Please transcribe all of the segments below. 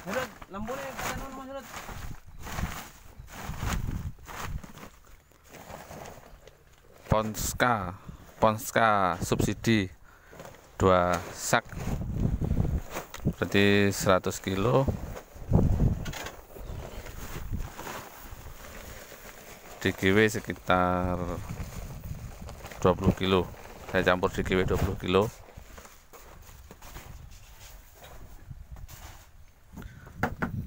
Surut, lambune kanan Mas Surut. Ponska subsidi 2 sak berarti 100 kilo. DGW sekitar 20 kilo. Saya campur DGW 20 kilo.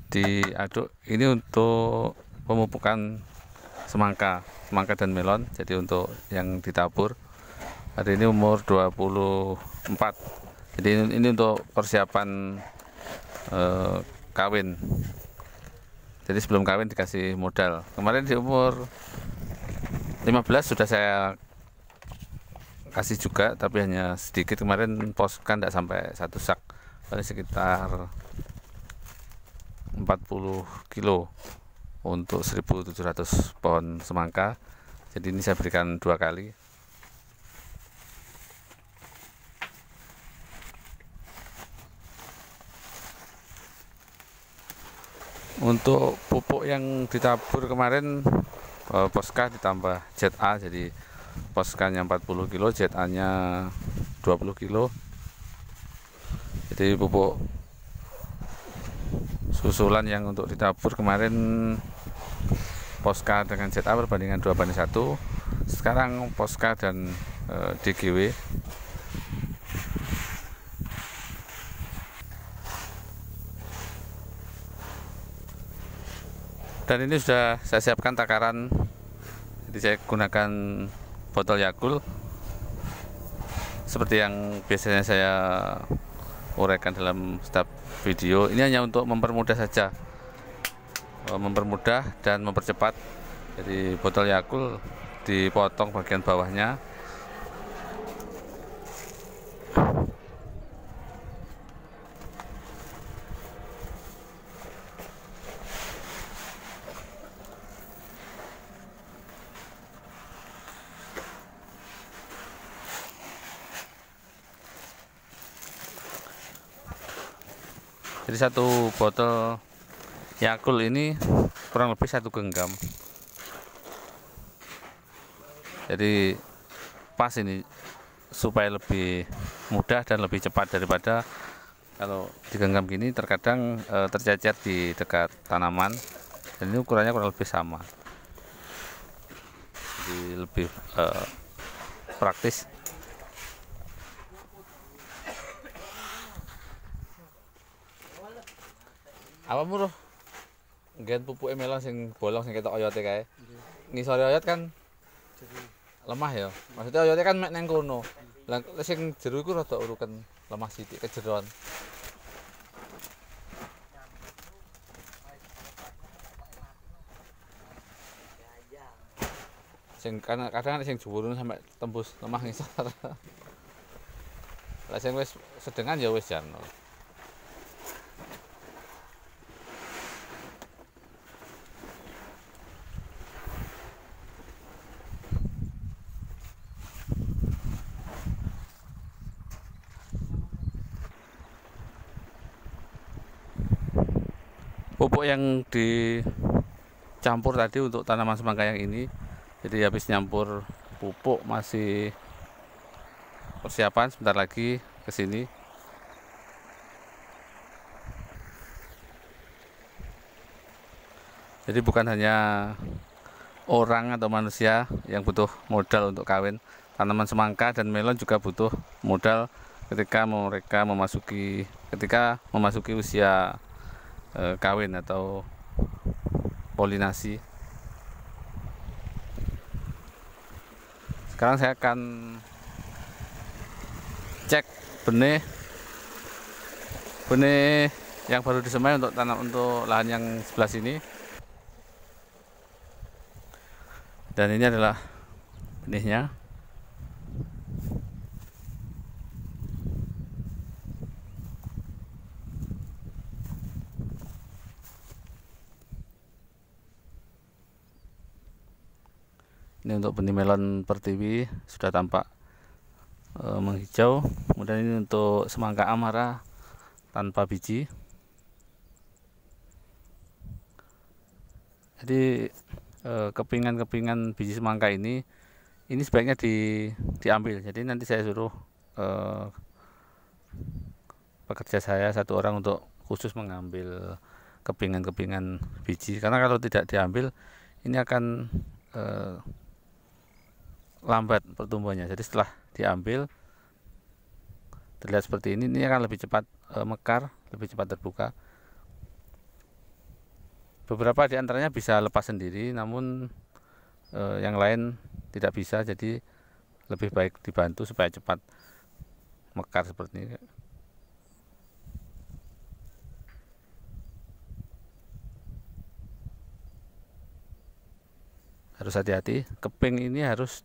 Diaduk. Ini untuk pemupukan semangka dan melon. Jadi untuk yang ditabur hari ini umur 24. Jadi ini untuk persiapan kawin. Jadi sebelum kawin dikasih modal. Kemarin di umur 15 sudah saya kasih juga, tapi hanya sedikit. Kemarin pos kan tidak sampai 1 sak, paling sekitar 40 kilo untuk 1.700 pohon semangka. Jadi ini saya berikan 2 kali. Untuk pupuk yang ditabur kemarin Poska ditambah ZA, jadi Poskanya 40 kilo, ZA nya 20 kilo. Jadi pupuk susulan yang untuk ditabur kemarin Poska dengan ZA perbandingan 2:1. Sekarang Poska dan DGW. Dan ini sudah saya siapkan takaran. Jadi saya gunakan botol Yakult seperti yang biasanya saya uraikan dalam setiap video. Ini hanya untuk mempermudah saja, mempermudah dan mempercepat. Jadi botol Yakult dipotong bagian bawahnya. Jadi 1 botol Yakult ini kurang lebih 1 genggam. Jadi pas ini supaya lebih mudah dan lebih cepat daripada kalau digenggam gini terkadang tercecer di dekat tanaman. Dan ini ukurannya kurang lebih sama. Jadi lebih praktis. Apa muruh? Nggen pupuk melon sing bolong sing ketok oyote kae. Ngisore oyot kan lemah ya. Maksudnya oyote kan mek nang kono. Lah sing jero iku rada uruken lemah sithik kejeron. Sing kadang sing dhuwur sampai tembus lemah ngisor. Lah sing wis sedengan ya wis jan. Pupuk yang dicampur tadi untuk tanaman semangka yang ini, jadi habis nyampur pupuk masih persiapan sebentar lagi ke sini. Jadi bukan hanya orang atau manusia yang butuh modal untuk kawin, tanaman semangka dan melon juga butuh modal ketika mereka memasuki usia kawin atau polinasi. Sekarang saya akan cek benih yang baru disemai untuk lahan yang sebelah sini. Dan ini adalah benihnya. Ini untuk benih melon pertiwi sudah tampak menghijau. Kemudian ini untuk semangka amara tanpa biji. Jadi kepingan-kepingan biji semangka ini sebaiknya diambil. Jadi nanti saya suruh pekerja saya satu orang untuk khusus mengambil kepingan-kepingan biji, karena kalau tidak diambil ini akan lambat pertumbuhannya. Jadi setelah diambil terlihat seperti ini akan lebih cepat mekar, lebih cepat terbuka. Beberapa di antaranya bisa lepas sendiri, namun yang lain tidak bisa, jadi lebih baik dibantu supaya cepat mekar seperti ini. Harus hati-hati, keping ini harus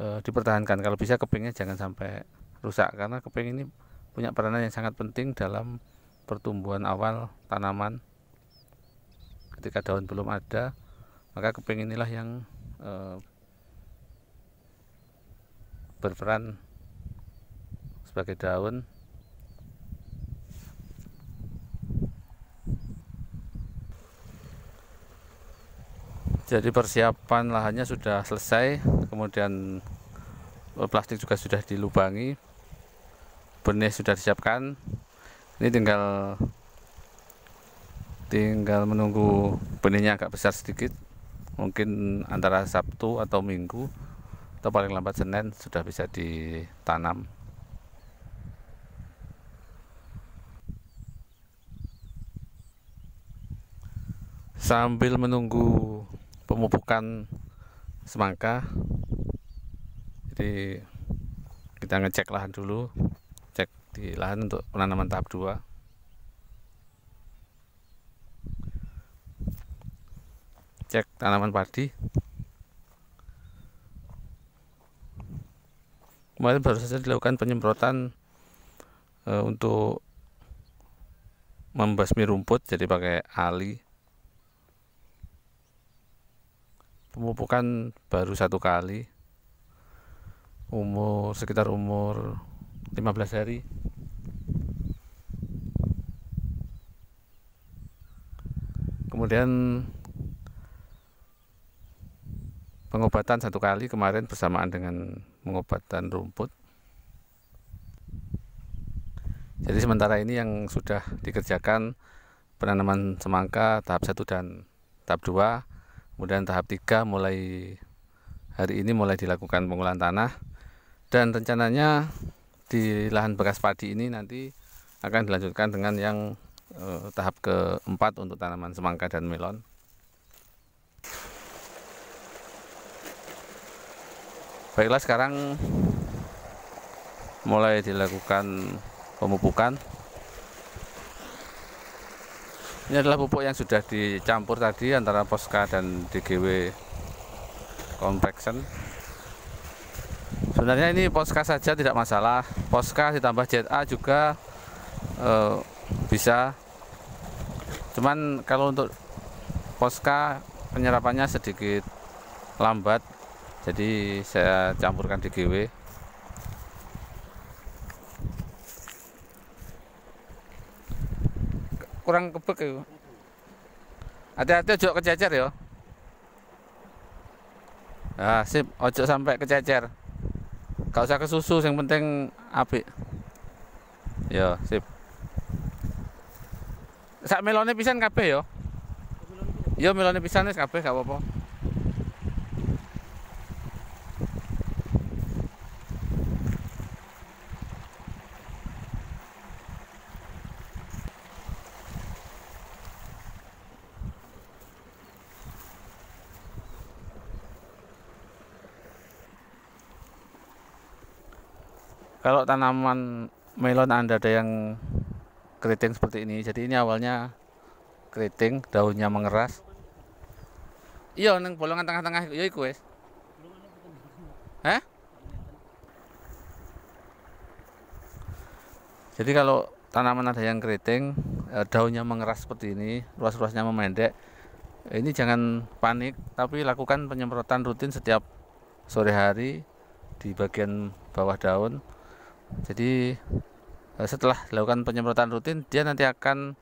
dipertahankan. Kalau bisa kepingnya jangan sampai rusak, karena keping ini punya peranan yang sangat penting dalam pertumbuhan awal tanaman. Ketika daun belum ada, maka keping inilah yang berperan sebagai daun. Jadi persiapan lahannya sudah selesai, kemudian plastik juga sudah dilubangi, benih sudah disiapkan. Ini tinggal menunggu benihnya agak besar sedikit, mungkin antara Sabtu atau Minggu atau paling lambat Senin sudah bisa ditanam. Sambil menunggu pemupukan semangka, jadi kita ngecek lahan dulu, cek di lahan untuk penanaman tahap 2. Cek tanaman padi. Kemarin baru saja dilakukan penyemprotan untuk membasmi rumput, jadi pakai ali. Pemupukan baru 1 kali, sekitar umur 15 hari. Kemudian pengobatan 1 kali kemarin bersamaan dengan pengobatan rumput. Jadi sementara ini yang sudah dikerjakan penanaman semangka tahap 1 dan tahap 2. Kemudian tahap 3 mulai hari ini mulai dilakukan pengolahan tanah, dan rencananya di lahan bekas padi ini nanti akan dilanjutkan dengan yang tahap keempat untuk tanaman semangka dan melon. Baiklah, sekarang mulai dilakukan pemupukan. Ini adalah pupuk yang sudah dicampur tadi antara Posca dan DGW Compaction. Sebenarnya ini Posca saja tidak masalah, Posca ditambah ZA juga bisa. Cuman kalau untuk Posca penyerapannya sedikit lambat, jadi saya campurkan DGW. Kurang kebek ya. Hati-hati ojo kececer ya. Nah, sip, ojo sampai kececer. Gak usah kesusu, yang penting apik. Ya, sip. Sak melone pisan kabeh ya. Ya melone pisan wis kabeh gak apa-apa. Kalau tanaman melon Anda ada yang keriting seperti ini, jadi ini awalnya keriting, daunnya mengeras. Iya, neng bolongan tengah-tengah ya iku wis. Hah? Jadi kalau tanaman ada yang keriting, daunnya mengeras seperti ini, ruas-ruasnya memendek, ini jangan panik, tapi lakukan penyemprotan rutin setiap sore hari di bagian bawah daun. Jadi setelah dilakukan penyemprotan rutin, dia nanti akan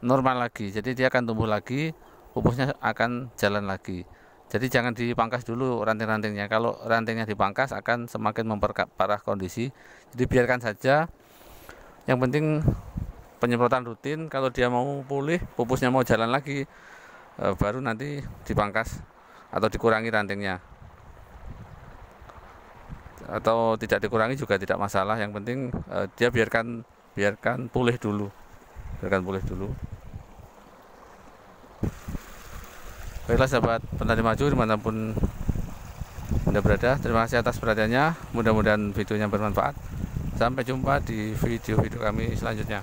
normal lagi. Jadi dia akan tumbuh lagi, pupusnya akan jalan lagi. Jadi jangan dipangkas dulu ranting-rantingnya. Kalau rantingnya dipangkas akan semakin memperparah kondisi. Jadi biarkan saja. Yang penting penyemprotan rutin. Kalau dia mau pulih, pupusnya mau jalan lagi, baru nanti dipangkas atau dikurangi rantingnya. Atau tidak dikurangi juga tidak masalah. Yang penting dia biarkan pulih dulu. Biarkan pulih dulu. Baiklah sahabat petani maju dimanapun Anda berada, terima kasih atas perhatiannya. Mudah-mudahan videonya bermanfaat. Sampai jumpa di video-video kami selanjutnya.